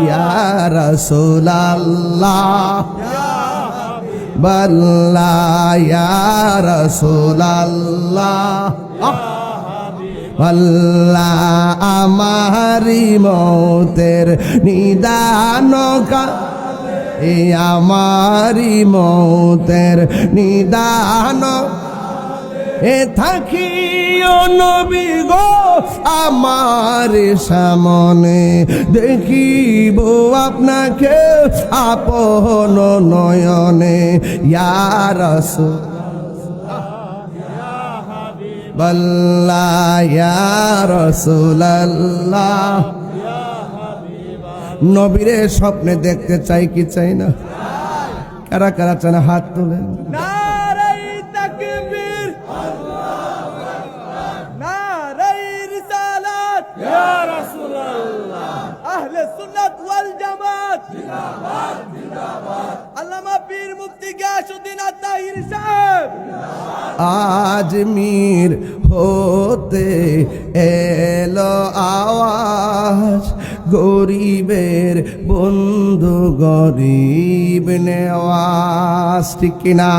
ইয়া রাসূলাল্লাহ বল্লাহ ইয়া রাসূলাল্লাহ বল্লাহ আমারি মৌতের নিদান এ আমারি মৌতের নিদান এ থাকিও নবী গো আমার সামনে দেখিব আপনাকে আপন নয়নে ইয়া রাসূল বল্লাহ ইয়া রাসূলাল্লাহ নবীরে স্বপ্নে দেখতে চাই কি চাই না? কারা কারা চান হাত তোলেন। নারায়ে তাকবীর আল্লাহু আকবার নারায়ে রিসালাত ইয়া রাসূলুল্লাহ আহলে সুন্নাত ওয়াল জামাত জিন্দাবাদ জিন্দাবাদ আল্লামা পীর মুফতি গিয়াসউদ্দিন আত-তাহিরি সাহেব আজমির হতে এলো আওয়াজ গরিবের বন্ধু গরিব নেওয়াজ ঠিক কিনা